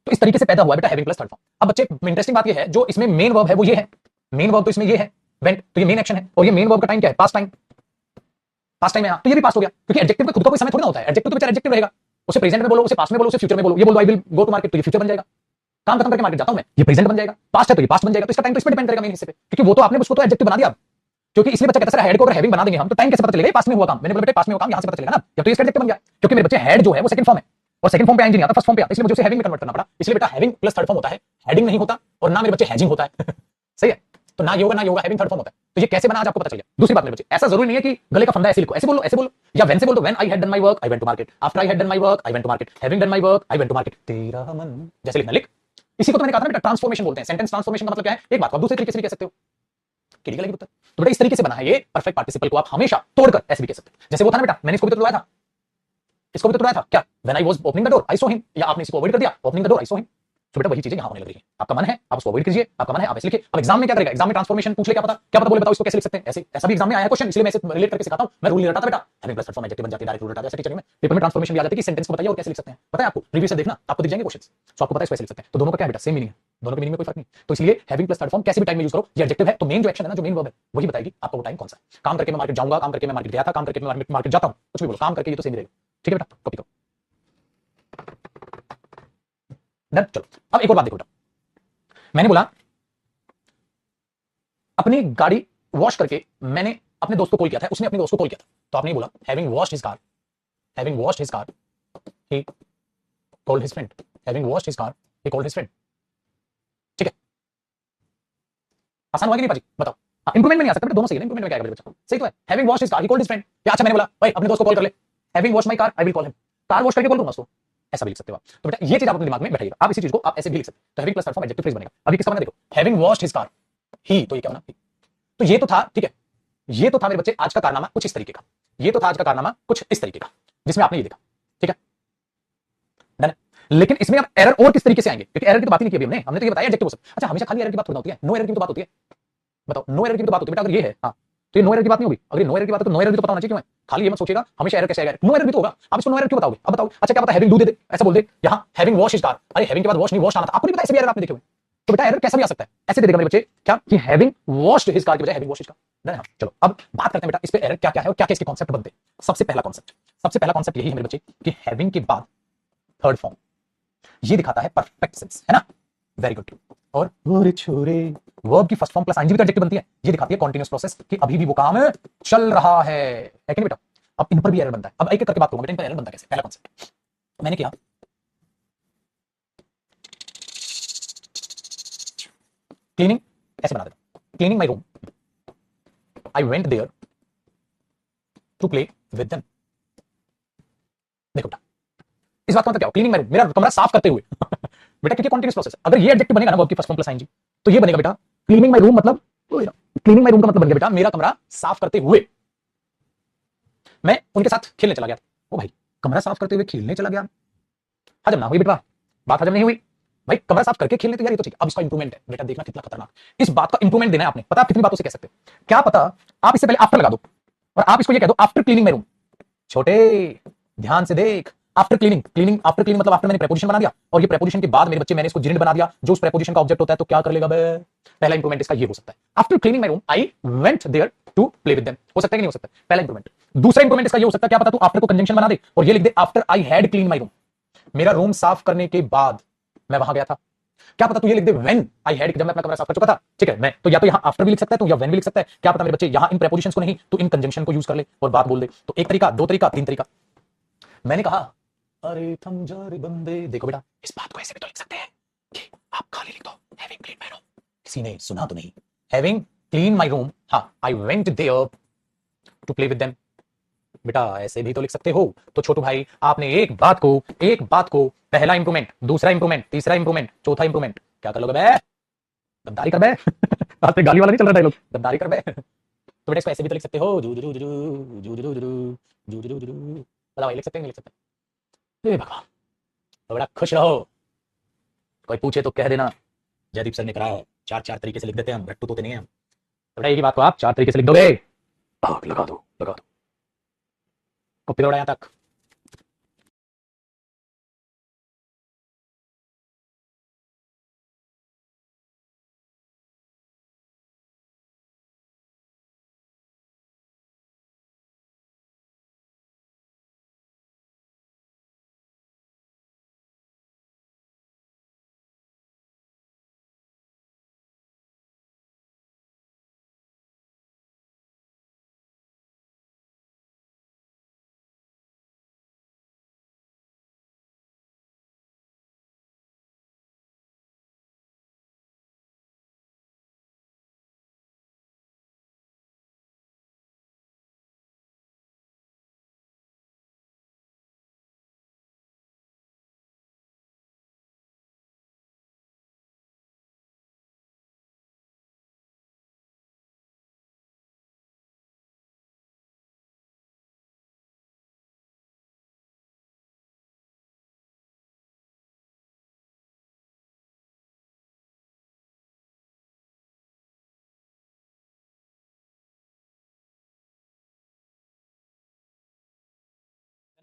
तो इस तरीके से पैदा हुआ बेटा हैविंग प्लस थर्ड फॉर्म। अब बच्चे इंटरेस्टिंग बात ये है, जो इसमें मेन वर्ब है वो ये है, मेन वर्ब तो इसमें ये है वेंट, तो ये मेन एक्शन है, और ये मेन वर्ब का टाइम क्या है? Past time. पास्ट टाइम है, तो ये भी पास्ट हो गया, क्योंकि एडजेक्टिव का खुद का कोई समय थोड़ी ना होता है। एडजेक्टिव तो बेचारा एडजेक्टिव रहेगा, उसे प्रेजेंट में बोलो, उसे पास्ट में बोलो, उसे फ्यूचर में बोलो। ये बोलो I will go to market, तो ये फ्यूचर बन जाएगा। काम खत्म करके मार्केट जाता हूं मैं, ये प्रेजेंट बन जाएगा। पास्ट है तो ये पास्ट बन जाएगा। तो इसका टाइम तो इस पे डिपेंड करेगा मेन हिस्से पे, क्योंकि वो तो आपने उसको तो एडजेक्टिव बना दिया। क्योंकि इसलिए बच्चा कहता है सर हेड को अगर हैविंग बना देंगे हम तो टाइम कैसे पता चलेगा पास्ट में हुआ काम? मैंने बोला बेटा पास्ट में हुआ काम यहां से पता चलेगा ना, जब तो इसका एडजेक्टिव बन गया। क्योंकि मेरे बच्चे हेड जो है वो सेकंड फॉर्म है, और सेकंड फॉर्म पे आईएनजी नहीं आता, फर्स्ट फॉर्म पे आता है, इसलिए मुझे उसे हैविंग में कन्वर्ट करना पड़ा। इसलिए बेटा हैविंग प्लस थर्ड फॉर्म होता है, हेडिंग नहीं होता, और ना मेरे बच्चे हैजिंग होता है। सही है, तो ना ये होगा ना ये होगा, हैविंग थर्ड फॉर्म होता है। तो ये कैसे बना आज आपको पता चल गया। दूसरी बात मेरे बच्चे, ऐसा जरूरी नहीं है कि गले का फंदा ऐसे लिखो, ऐसे बोलो, ऐसे बोलो, या व्हेन से बोल दो, when I had done my work I went to market, after I had done my work I went to market, having done my work I went to market, तेरा मन जैसे लिखना लिख। इसी को तो मैंने कहा था ना बेटा ट्रांसफॉर्मेशन बोलते हैं। सेंटेंस ट्रांसफॉर्मेशन का मतलब क्या है? एक बात को आप दूसरे तरीके से भी कह सकते हो। क्लियर लगी उत्तर? तो बेटा इस तरीके से बना है ये परफेक्ट पार्टिसिपल को आप हमेशा तोड़कर ऐसे भी कह सकते हैं। जैसे वो था ना बेटा, मैंने इसको भी तो तोड़ाया था, इसको भी तो तोड़ाया था क्या? When I was opening the door I saw him, या आपने इसको अवॉइड कर दिया, opening the door I saw him. तो बेटा वही चीजें यहां होने लग रही है। आपका मन है आप उसको अवॉइड कीजिए, आपका मन है आप ऐसे लिखिए। अब एग्जाम में क्या करेगा? एग्जाम में ट्रांसफॉर्मेशन पूछ ले, क्या पता बोले बताओ इसको कैसे लिख सकते हैं। ऐसे ऐसा भी एग्जाम में आया है क्वेश्चन, इसलिए मैं इसे रिलेट करके सिखाता हूं। मैं रूल नहीं रटाता बेटा, having plus third form adjective बन जाती है, डायरेक्ट रूल रटा दिया टीचर ने। पेपर में ट्रांसफॉर्मेशन भी आ जाती है कि सेंटेंस को बताइए और कैसे लिख सकते हैं। पता है आपको? रिव्यू से देखना, आपको दिख जाएंगे क्वेश्चंस, तो आपको पता है कैसे लिख सकते हैं। तो दोनों का क्या है बेटा? सेम मीनिंग है, दोनों के मीनिंग में कोई फर्क नहीं। तो इसलिए हैविंग प्लस थर्ड फॉर्म कैसे भी टाइम में यूज करो, ये एडजेक्टिव है तो मेन जो एक्शन है ना, जो मेन वर्ब है वही बताएगी आपको वो टाइम कौन सा है। काम करके मैं मार्केट जाऊंगा, काम करके मैं मार्केट गया था, काम करके मैं मार्केट जाता हूं, कुछ भी बोलो, काम करके ये तो सेम ही रहेगा। ठीक है बेटा, कॉपी करो। डन। चलो अब एक और बात देखो बेटा, मैंने बोला अपनी गाड़ी वॉश करके मैंने अपने दोस्त को कॉल किया था, उसने अपने दोस्त को कॉल किया था। तो आपने बोला having washed his car, having washed his car he called his friend, having washed his car he called his friend. ठीक है, आसान हुआ कि नहीं पाजी? बताओ। हाँ, इंप्रूवमेंट में नहीं आ सकता बेटा, दोनों सही है। इंप्रूवमेंट में क्या आएगा बच्चा? सही तो है। Having washed his car he called his friend. या अच्छा मैंने बोला भाई अपने दोस्त को कॉल कर ले, having washed my car I will call him, car wash करके कॉल करूंगा उसको, ऐसा भी लिख सकते हो आप। तो बेटा ये चीज आप अपने दिमाग में बैठाइएगा, आप इसी चीज को आप ऐसे भी लिख सकते हैं। तो having plus third form adjective phrase बनेगा। अभी किसका बना देखो, हैविंग वॉश्ड हिज कार ही, तो ये क्या बना? तो ये तो था, ठीक है, ये तो था मेरे बच्चे आज का कारनामा कुछ इस तरीके का, ये तो था आज का कारनामा कुछ इस तरीके का, जिसमें आपने ये देखा। ठीक है, डन। लेकिन इसमें अब एरर और किस तरीके से आएंगे, क्योंकि एरर की तो बात ही नहीं की अभी हमने तो ये बताया एडजेक्टिव हो सकता है। अच्छा हमेशा खाली एरर की बात थोड़ी होती है, नो एरर की तो बात होती है। बताओ, नो एरर की तो बात होती है बेटा। अगर ये है हाँ, तो ये नो एरर की बात नहीं होगी। अगर नो एरर की बात है तो नो एरर भी तो पता होना चाहिए क्यों है। खाली ये मत सोचिएगा हमेशा एरर कैसे आएगा, नो एरर भी तो होगा। आप इसको नो एरर क्यों बताओगे? अब बताओ। अच्छा क्या पता हैविंग डू दे ऐसा बोल दे, यहां हैविंग वॉश हिज कार, अरे हैविंग के बाद वॉश नहीं वॉश आना था, आपको नहीं पता ऐसे भी एरर आपने देखे हुए। तो बेटा एरर कैसा भी आ सकता है, ऐसे दे देगा मेरे बच्चे क्या कि हैविंग वॉश्ड हिज कार की बजाय हैविंग वॉश्ड हिज कार। हाँ, चलो अब बात करते हैं बेटा इस पे एरर क्या क्या है और क्या क्या इसके कॉन्सेप्ट बनते हैं। सबसे पहला कॉन्सेप्ट यही है मेरे बच्चे कि हैविंग के बाद थर्ड फॉर्म ये दिखाता है परफेक्ट सेंस, है ना? Very good. और छोरे वर्ब की फर्स्ट फॉर्म प्लस आईएनजी का एडजेक्टिव बनती है, ये दिखाती है कंटीन्यूअस प्रोसेस कि अभी भी वो काम चल रहा है कि नहीं बेटा? अब इन पर भी एरर बनता है। अब एक एक करके बात करूंगा बेटा, इन पर एरर बनता कैसे। पहला कॉन्सेप्ट मैंने किया, क्लीनिंग ऐसे बना देता, cleaning my room I went there to play with them. देखो बेटा इस बात का मतलब क्या हो, क्लीनिंग माय रूम, मेरा कमरा साफ करते हुए। बेटा क्योंकि कंटीन्यूअस प्रोसेस, अगर ये एडजेक्टिव बनेगा ना वर्ब की फर्स्ट फॉर्म प्लस आईएनजी, तो ये बनेगा बेटा क्लीनिंग माय रूम, मतलब क्लीनिंग माय रूम का मतलब बन गया बेटा मेरा कमरा साफ करते हुए मैं उनके साथ खेलने चला गया। ओ भाई कमरा साफ करते हुए खेलने चला गया, हजम ना हुई बेटा, बात हजम नहीं हुई भाई। कमरा साफ करके खेलने तो यार ये तो ठीक है। अब इसका इंप्रूवमेंट है बेटा, देखना कितना खतरनाक। इस बात का इंप्रूवमेंट देना है आपने, पता आप कितनी बातों से कह सकते हैं। क्या पता आप इससे पहले आफ्टर लगा दो और आप इसको ये कह दो आफ्टर क्लीनिंग माय रूम। छोटे ध्यान से देख, after cleaning, cleaning after cleaning मतलब आफ्टर मैंने प्रेपोजिशन बना दिया, और ये प्रेपोजिशन के बाद मेरे बच्चे मैंने इसको जिरेंड बना दिया जो उस प्रेपोजिशन का ऑब्जेक्ट होता है। तो क्या कर लेगा बे? पहला इंप्रूवमेंट इसका ये हो सकता है, after cleaning my room I went there to play with them. हो सकता है कि नहीं हो सकता? पहला इंप्रूवमेंट। दूसरा इंप्रूवमेंट इसका ये हो सकता है, क्या पता तू आफ्टर को कंजंक्शन बना दे और ये लिख दे after I had clean my room, मेरा रूम साफ करने के बाद मैं वहां गया था। क्या पता तू ये लिख दे व्हेन आई हैड, जब मैं अपना कमरा साफ कर चुका था, ठीक है मैं, तो या तो यहां आफ्टर भी लिख सकता है तू, या व्हेन भी लिख सकता है, क्या पता मेरे बच्चे यहां इन प्रेपोजिशंस को नहीं तू इन कंजंक्शन को यूज कर ले और बात बोल दे। तो एक तरीका, दो तरीका, तीन तरीका। मैंने कहा अरे थम जा रे बंदे, देखो बेटा इस बात को ऐसे भी तो लिख सकते हैं कि आप खाली लिख दो हैविंग क्लीन माय रूम, किसी ने सुना तो नहीं, हैविंग क्लीन माय रूम, हां I went there to play with them, बेटा ऐसे भी तो लिख सकते हो। तो छोटू भाई आपने एक बात को पहला इंप्रूवमेंट, दूसरा इंप्रूवमेंट, तीसरा इंप्रूवमेंट, चौथा इंप्रूवमेंट क्या कर लोगे बे, गद्दारी कर बे आज से गाली वाला नहीं चल रहा डायलॉग, गद्दारी कर बे। तो बेटा इसको ऐसे भी तो लिख सकते हो, जू जू जू जू जू जू जू जू, बताओ ये लिख सकते हैं, नहीं लिख सकते? हे भगवान। तो बेटा खुश रहो, कोई पूछे तो कह देना जयदीप सर ने कहा है, चार चार तरीके से लिख देते हैं हम, रट्टू तोते नहीं है हम। तो बेटा एक ही बात को आप चार तरीके से लिख दोगे, आग लगा दो, लगा दो। कॉपी दौड़ा यहां तक।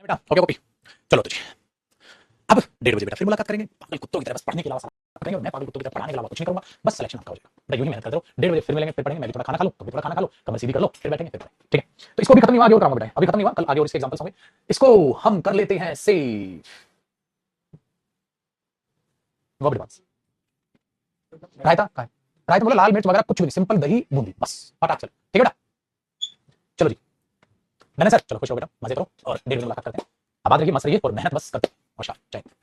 बेटा हो गया कॉपी, चलो तो जी अब 1:30 बजे बेटा फिर मुलाकात करेंगे, पागल कुत्तों की तरह बस पढ़ने के अलावा सारा करेंगे, और मैं पागल कुत्तों की तरह पढ़ाने के अलावा कुछ नहीं करूंगा, बस सिलेक्शन आपका हो जाएगा। बेटा यूं ही मेहनत करते रहो, 1:30 बजे फिर मिलेंगे, फिर पढ़ेंगे, मैं भी थोड़ा खाना खा लूं, तुम भी थोड़ा खाना खा लो, कमर सीधी कर लो, फिर बैठेंगे फिर पढ़ेंगे, ठीक है? तो इसको भी खत्म नहीं हुआ, आगे और कराऊंगा बेटा, अभी खत्म नहीं हुआ, कल आगे और इसके एग्जांपल्स होंगे। इसको हम कर लेते हैं सेव, वर्ब एडवांस। रायता का है, रायता बोला लाल मिर्च वगैरह कुछ भी नहीं, सिंपल दही बूंदी बस, फटाक चल, ठीक है बेटा? चलो जी मैंने सर, चलो खुश हो बेटा, मजे करो और 1:30 बजे मुलाकात करते हैं। आबाद रहिए, मस्त रहिए और मेहनत बस करते हैं। नमस्कार, जय हिंद।